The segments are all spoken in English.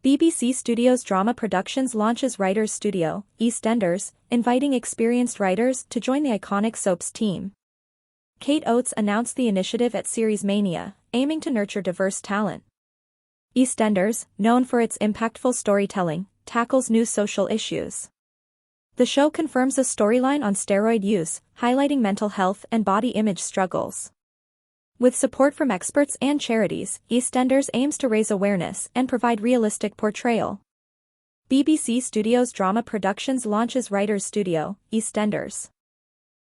BBC Studios Drama Productions launches Writers Studio, EastEnders, inviting experienced writers to join the iconic soap's team. Kate Oates announced the initiative at Series Mania, aiming to nurture diverse talent. EastEnders, known for its impactful storytelling, tackles new social issues. The show confirms a storyline on steroid use, highlighting mental health and body image struggles. With support from experts and charities, EastEnders aims to raise awareness and provide realistic portrayal. BBC Studios Drama Productions launches Writers Studio, EastEnders.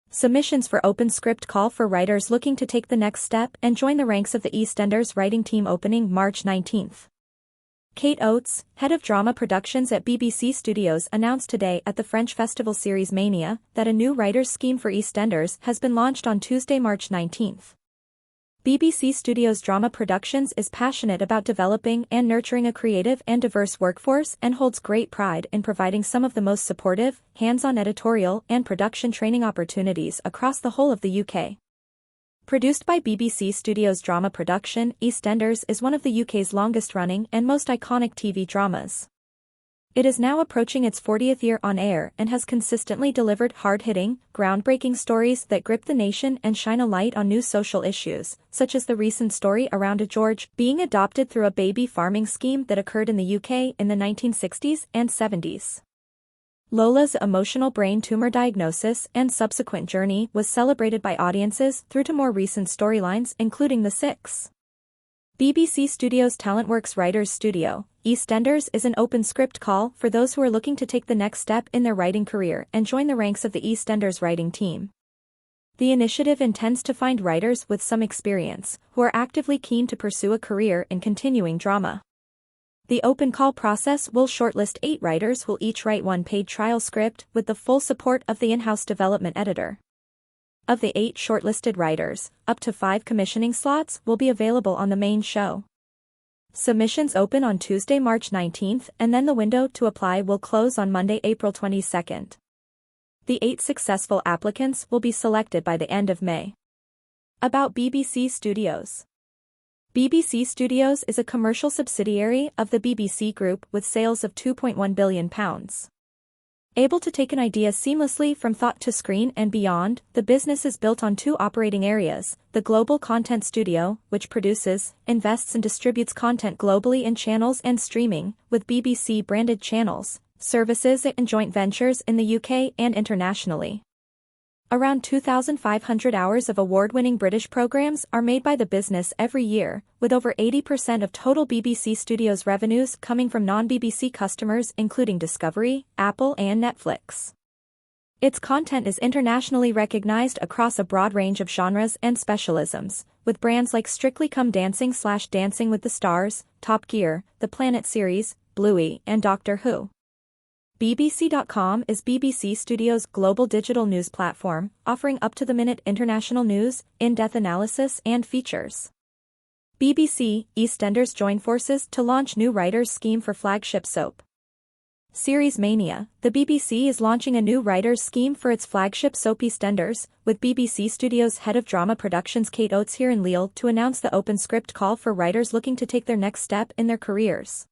Submissions for open script call for writers looking to take the next step and join the ranks of the EastEnders writing team opening March 19. Kate Oates, head of drama productions at BBC Studios, announced today at the French festival Series Mania that a new writers' scheme for EastEnders has been launched on Tuesday, March 19. BBC Studios Drama Productions is passionate about developing and nurturing a creative and diverse workforce and holds great pride in providing some of the most supportive, hands-on editorial and production training opportunities across the whole of the UK. Produced by BBC Studios Drama Production, EastEnders is one of the UK's longest-running and most iconic TV dramas. It is now approaching its 40th year on air and has consistently delivered hard-hitting, groundbreaking stories that grip the nation and shine a light on new social issues, such as the recent story around a George being adopted through a baby farming scheme that occurred in the UK in the 1960s and 70s. Lola's emotional brain tumor diagnosis and subsequent journey was celebrated by audiences through to more recent storylines including The Six. BBC Studios TalentWorks Writers Studio, EastEnders is an open script call for those who are looking to take the next step in their writing career and join the ranks of the EastEnders writing team. The initiative intends to find writers with some experience who are actively keen to pursue a career in continuing drama. The open call process will shortlist 8 writers who will each write one paid trial script with the full support of the in-house development editor. Of the 8 shortlisted writers, up to 5 commissioning slots will be available on the main show. Submissions open on Tuesday, March 19, and then the window to apply will close on Monday, April 22. The 8 successful applicants will be selected by the end of May. About BBC Studios. BBC Studios is a commercial subsidiary of the BBC Group with sales of £2.1 billion. Able to take an idea seamlessly from thought to screen and beyond, the business is built on 2 operating areas: the Global Content Studio, which produces, invests and distributes content globally in channels and streaming, with BBC-branded channels, services and joint ventures in the UK and internationally. Around 2,500 hours of award-winning British programmes are made by the business every year, with over 80% of total BBC Studios revenues coming from non-BBC customers including Discovery, Apple and Netflix. Its content is internationally recognised across a broad range of genres and specialisms, with brands like Strictly Come Dancing/Dancing with the Stars, Top Gear, The Planet series, Bluey and Doctor Who. BBC.com is BBC Studios' global digital news platform, offering up-to-the-minute international news, in-depth analysis and features. BBC, EastEnders join forces to launch new writers' scheme for flagship soap. Series Mania, the BBC is launching a new writers' scheme for its flagship soap EastEnders, with BBC Studios head of drama productions Kate Oates here in Lille to announce the open script call for writers looking to take their next step in their careers.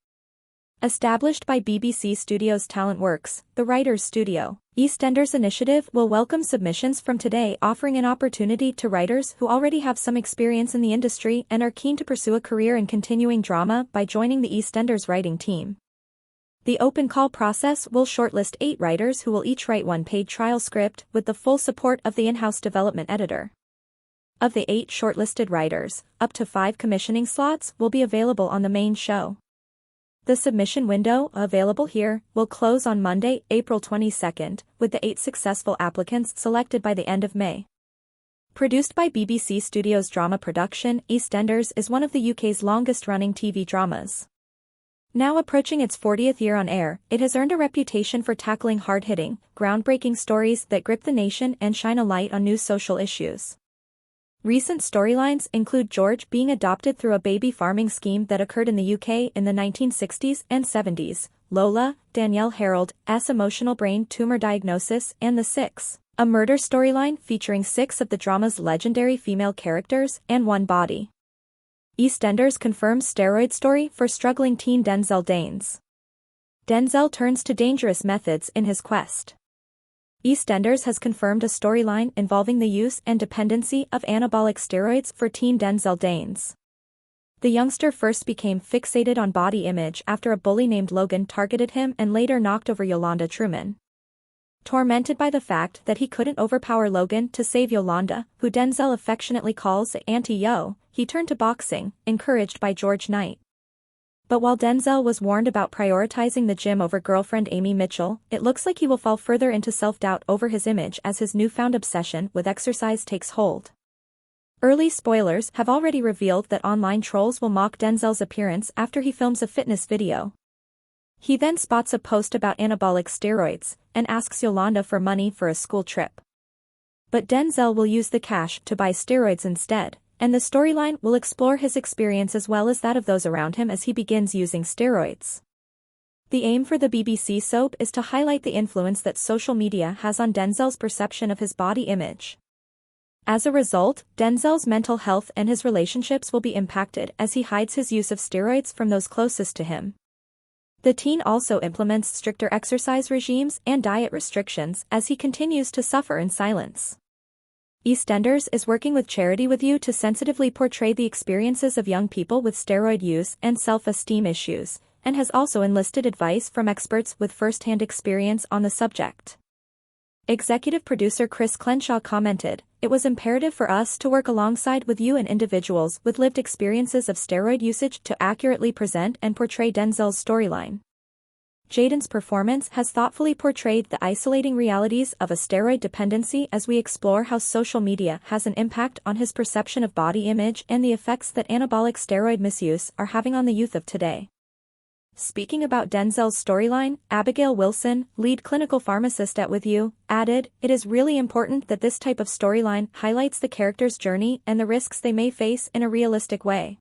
Established by BBC Studios TalentWorks, the Writers Studio, EastEnders initiative will welcome submissions from today, offering an opportunity to writers who already have some experience in the industry and are keen to pursue a career in continuing drama by joining the EastEnders writing team. The open call process will shortlist 8 writers who will each write one paid trial script with the full support of the in-house development editor. Of the 8 shortlisted writers, up to 5 commissioning slots will be available on the main show. The submission window, available here, will close on Monday, April 22, with the 8 successful applicants selected by the end of May. Produced by BBC Studios Drama Production, EastEnders is one of the UK's longest-running TV dramas. Now approaching its 40th year on air, it has earned a reputation for tackling hard-hitting, groundbreaking stories that grip the nation and shine a light on new social issues. Recent storylines include George being adopted through a baby farming scheme that occurred in the UK in the 1960s and 70s, Lola, Danielle Harold's emotional brain tumor diagnosis and The Six, a murder storyline featuring 6 of the drama's legendary female characters and one body. EastEnders confirms steroid story for struggling teen Denzel Danes. Denzel turns to dangerous methods in his quest. EastEnders has confirmed a storyline involving the use and dependency of anabolic steroids for teen Denzel Danes. The youngster first became fixated on body image after a bully named Logan targeted him and later knocked over Yolanda Truman. Tormented by the fact that he couldn't overpower Logan to save Yolanda, who Denzel affectionately calls Auntie Yo, he turned to boxing, encouraged by George Knight. But while Denzel was warned about prioritizing the gym over girlfriend Amy Mitchell, it looks like he will fall further into self-doubt over his image as his newfound obsession with exercise takes hold. Early spoilers have already revealed that online trolls will mock Denzel's appearance after he films a fitness video. He then spots a post about anabolic steroids, and asks Yolanda for money for a school trip. But Denzel will use the cash to buy steroids instead, and the storyline will explore his experience as well as that of those around him as he begins using steroids. The aim for the BBC soap is to highlight the influence that social media has on Denzel's perception of his body image. As a result, Denzel's mental health and his relationships will be impacted as he hides his use of steroids from those closest to him. The teen also implements stricter exercise regimes and diet restrictions as he continues to suffer in silence. EastEnders is working with Charity With You to sensitively portray the experiences of young people with steroid use and self-esteem issues, and has also enlisted advice from experts with first-hand experience on the subject. Executive producer Chris Crenshaw commented, "It was imperative for us to work alongside with you and individuals with lived experiences of steroid usage to accurately present and portray Denzel's storyline. Jaden's performance has thoughtfully portrayed the isolating realities of a steroid dependency as we explore how social media has an impact on his perception of body image and the effects that anabolic steroid misuse are having on the youth of today." Speaking about Denzel's storyline, Abigail Wilson, lead clinical pharmacist at With You, added, "It is really important that this type of storyline highlights the character's journey and the risks they may face in a realistic way.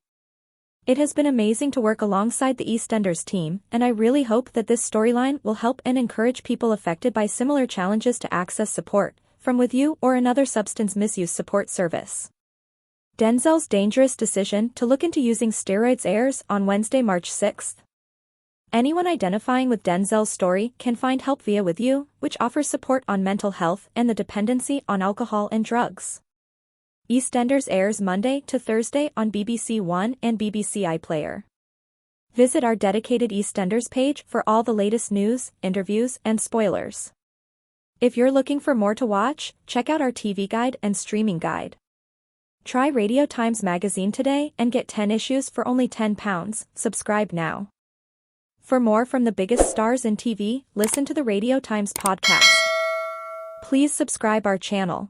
It has been amazing to work alongside the EastEnders team, and I really hope that this storyline will help and encourage people affected by similar challenges to access support from With You or another substance misuse support service." Denzel's dangerous decision to look into using steroids airs on Wednesday, March 6th. Anyone identifying with Denzel's story can find help via With You, which offers support on mental health and the dependency on alcohol and drugs. EastEnders airs Monday to Thursday on BBC One and BBC iPlayer. Visit our dedicated EastEnders page for all the latest news, interviews, and spoilers. If you're looking for more to watch, check out our TV guide and streaming guide. Try Radio Times magazine today and get 10 issues for only £10. Subscribe now. For more from the biggest stars in TV, listen to the Radio Times podcast. Please subscribe our channel.